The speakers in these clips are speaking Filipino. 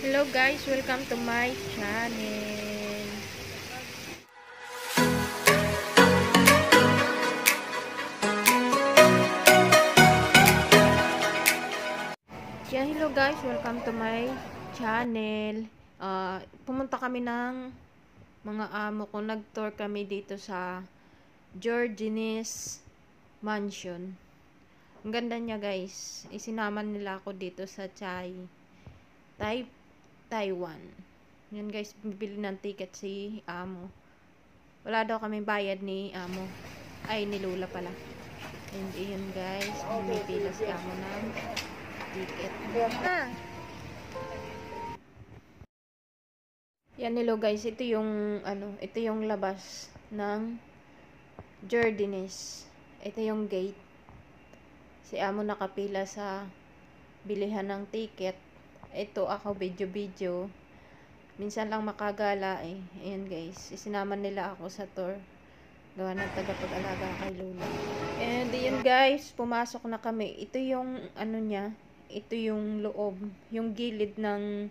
Hello guys, welcome to my channel. Hello guys, welcome to my channel. Pumunta kami ng mga amo ko. Nag-tour kami dito sa Georgines Mansion. Ang ganda niya guys. Isinaman nila ako dito sa Taiwan. Yan guys, bibili ng ticket si amo. Wala daw kami bayad ni amo. Ay, ni Lola pala. And yun guys, pumipila si amo ng ticket. Yan hello guys, ito yung ito yung labas ng Georgines. Ito yung gate. Si amo nakapila sa bilihan ng ticket. Ito ako video. Minsan lang makagala eh. Ayan guys, isinaman nila ako sa tour. Gawa ng tagapag-alaga kay Lola. And yun guys, pumasok na kami. Ito yung niya. Ito yung loob. Yung gilid ng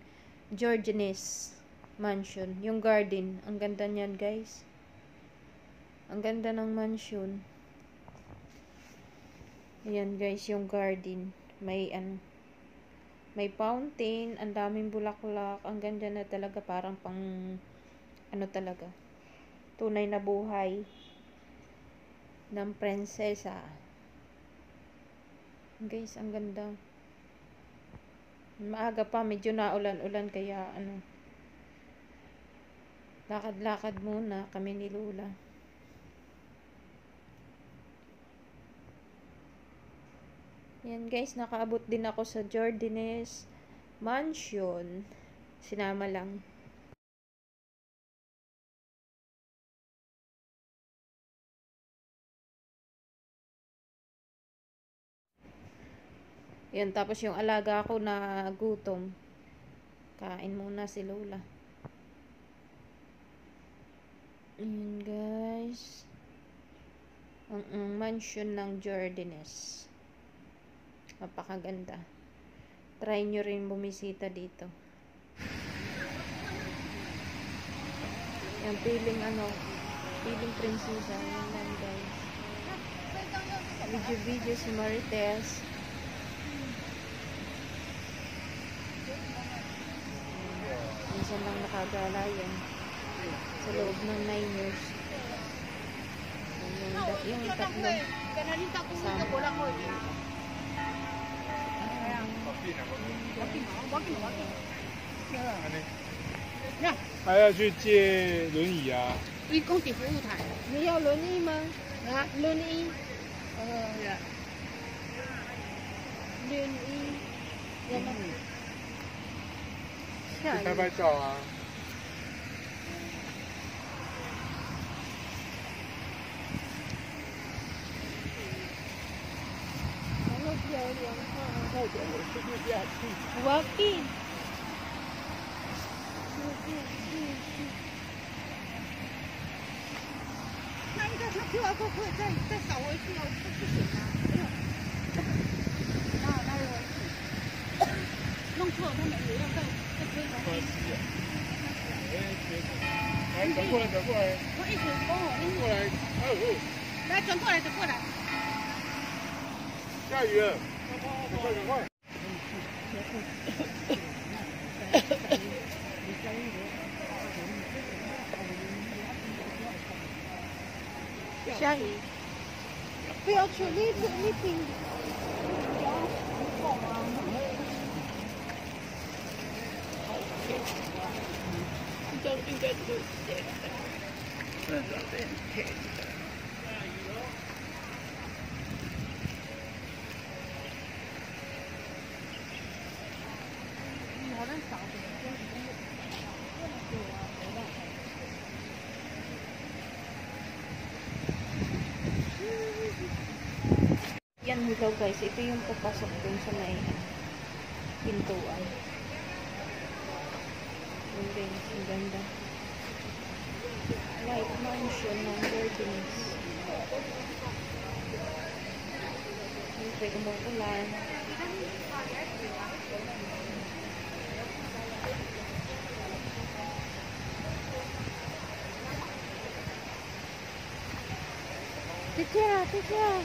Georgines Mansion. Yung garden. Ang ganda niyan guys. Ang ganda ng mansion. Ayan guys, yung garden. May fountain, ang daming bulaklak, ang ganda na talaga, parang pang talaga, tunay na buhay ng prinsesa. Guys, ang ganda. Maaga pa, medyo naulan-ulan, kaya lakad-lakad muna kami ni Lola. Yan guys, nakaabot din ako sa Georgines Mansion. Sinama lang. Yan, tapos yung alaga ko na gutom. Kain muna si Lola. Yan guys. Ang mansion ng Georgines. Napakaganda. Try nyo rin bumisita dito. Yan, feeling prinsesa. Yan lang guys. Video si Marites. Minsan lang nakagala yan. Sa loob ng 9 years. Yung tatlo. Kasama. 还要去借轮椅啊？一公体服务台，你要轮椅吗？啊，轮椅，轮椅。要吗？去拍拍照啊。好漂亮啊！快点，我吃不下去。我给。那应该是 QR code 可以再扫回去哦，不行啊，没有。哪有回去？弄错了，他们也要再推回去。来，转过来，转过来。我一直帮我过来，来转过来，转过来。下雨了，赶快。下雨，不要去，你停。应该就是这个。Yan hello guys, ito yung papasok dun sa may pintuan. Yung guys, ang ganda. White mansion ng Georgines. Siyempre, umuulan. Teacher, teacher.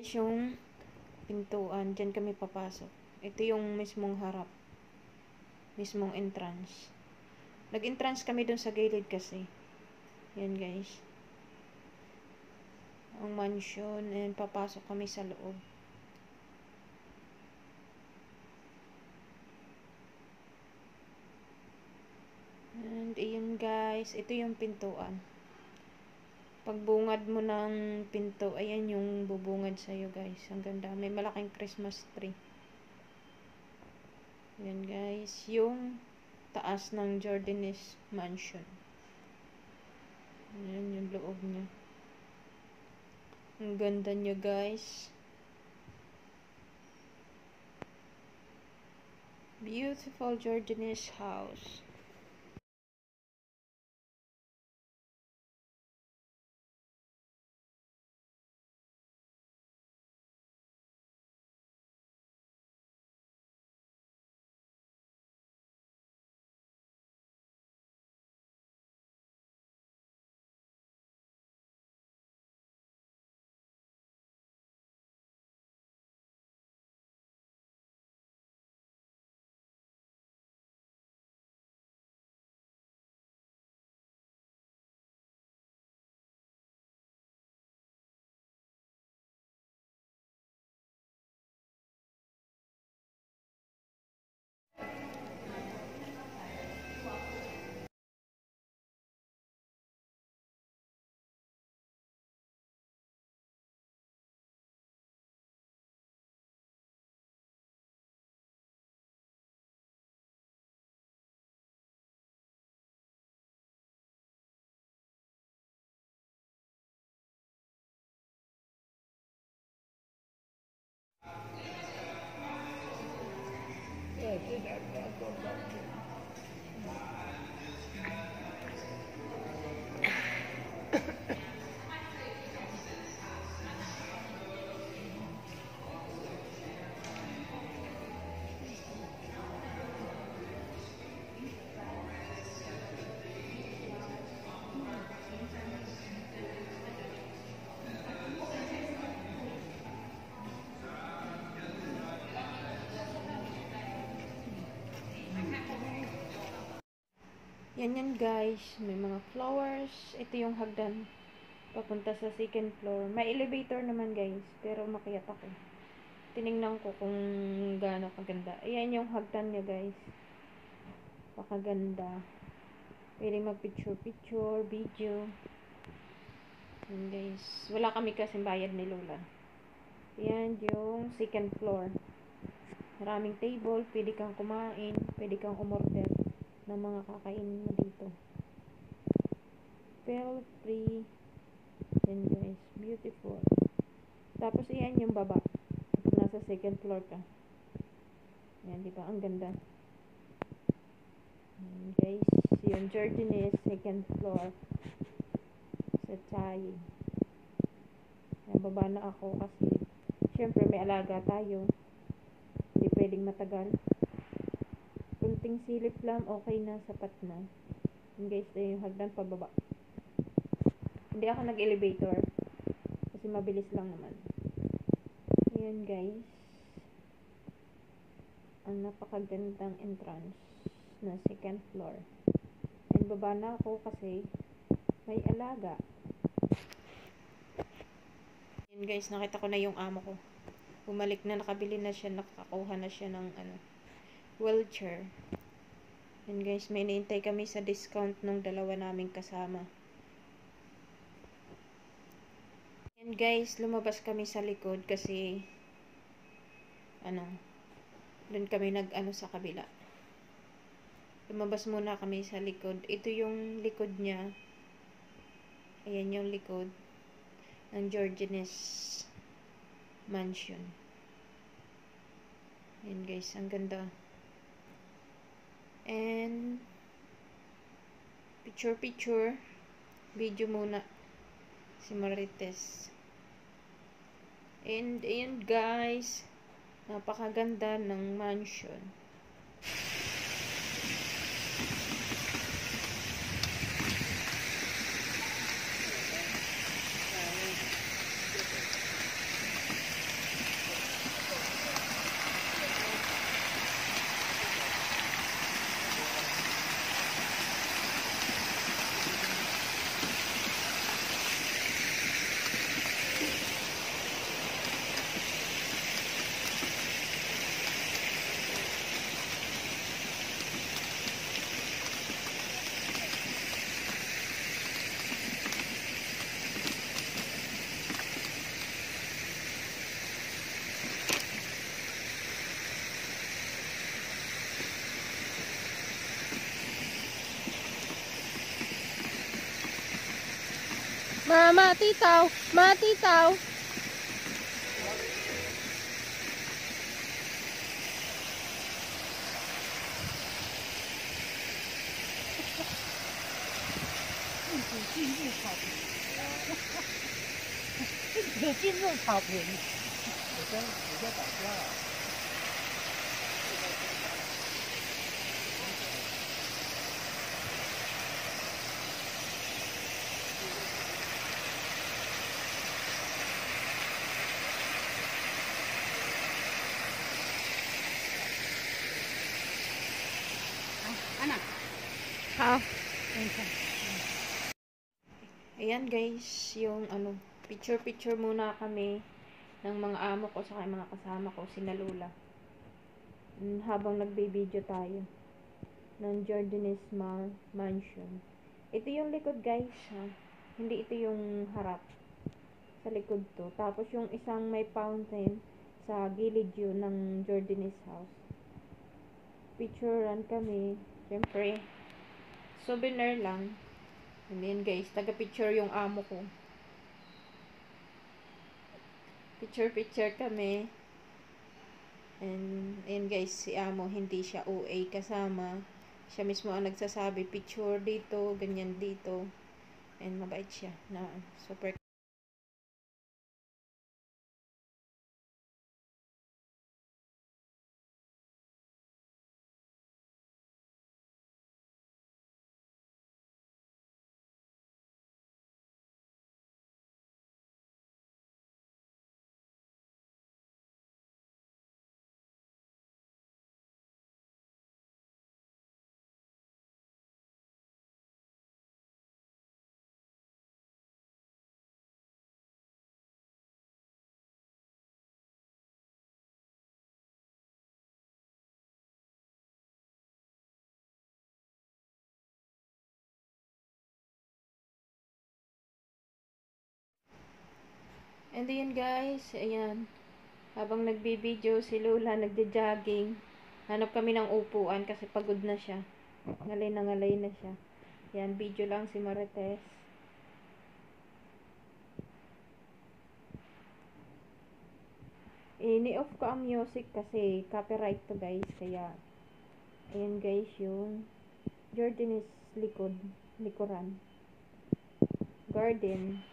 Guys, yung pintuan, dyan kami papasok. Ito yung mismong harap. Mismong entrance. Nag-entrance kami dun sa gilid kasi. Yan guys. Ang mansion, and papasok kami sa loob. And iyon guys, ito yung pintuan. Pagbungad mo ng pinto, ayan yung bubungad sa'yo guys. Ang ganda. May malaking Christmas tree. Ayan guys, yung taas ng Jordanese Mansion. Ayan yung loob niya. Ang ganda niya guys. Beautiful Jordanese house. Yan guys, may mga flowers. Ito yung hagdan papunta sa second floor. May elevator naman guys, pero umakyat ako. Tiningnan ko kung gaano kaganda. Ayan yung hagdan niya guys. Pakaganda. Pwede mag picture, video. Yan guys. Wala kami kasing bayad ni Lola. Ayan yung second floor. Maraming table, pwede kang kumain, pwede kang umorder ng mga kakainin mo dito. Feel free. Yan guys, beautiful. Tapos iyan yung baba. Nasa second floor ka. Yan, di ba? Ang ganda. Yan guys, yung Jordanese second floor sa Chai. Yan, baba na ako kasi syempre may alaga tayo. Hindi pwedeng matagal. Kunting silip lang, okay na, sapat na. Yan guys, ito yung hagdan pababa. Hindi ako nag-elevator kasi mabilis lang naman. Ayan guys, ang napakagandang entrance na second floor. And baba na ako kasi may alaga. Yan guys, nakita ko na yung amo ko. Bumalik na, nakabili na siya, nakakuha na siya ng wheelchair. Yan guys, may naintay kami sa discount nung dalawa naming kasama. Yan guys, lumabas kami sa likod kasi doon kami sa kabila. Lumabas muna kami sa likod. Ito yung likod niya. Ayan yung likod ng Georgenes Mansion. Ayan guys, ang ganda. And picture video muna si Marites. And ayan guys, napakaganda ng mansion. Matitaw! Matitaw!有进入草坪。我在打架啊。安娜， Ha? 等一下。 Ayan guys, yung picture muna kami ng mga amo ko sa mga kasama ko, sina Lola. Habang nagbe-video tayo ng Georgenes Mansion. Ito yung likod guys, ha? Hindi ito yung harap. Sa likod to. Tapos yung isang may fountain sa gilid yun ng Georgenes house. Picturean kami. Siyempre, souvenir lang. And then guys, taga-picture yung amo ko. Picture kami. And guys, si amo hindi siya OA kasama. Siya mismo ang nagsasabi, picture dito, ganyan dito. And mabait siya na super. And then guys, ayan. Habang nagbi-video si Lola, nagja-jogging. Hanap kami ng upuan kasi pagod na siya. Ngalay na siya. Yan, video lang si Marites. Ni-off ko ang music kasi copyright to guys. Kaya, ayan guys, yung Georgenes likuran. Garden.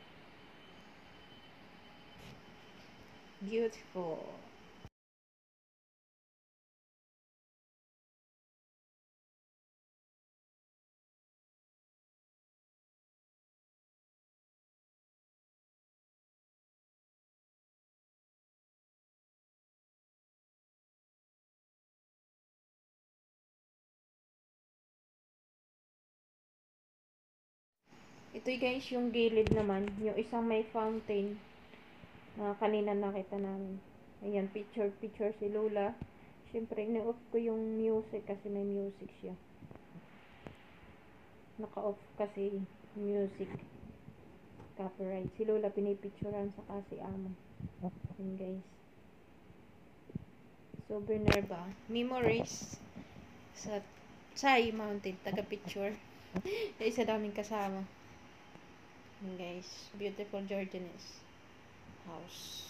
Beautiful. Ito guys, yung gilid naman, yung isang may fountain. Kanina nakita namin. Ayan, picture si Lola. Siyempre, ina-off ko yung music kasi may music siya. Naka-off kasi music. Copyright. Si Lola pinipicturean sa kasi amo. Ayan guys. Souvenir ba? Memories sa Sai Mountain. Taga-picture. Isa daming kasama. Ayan guys. Beautiful Jordanese house.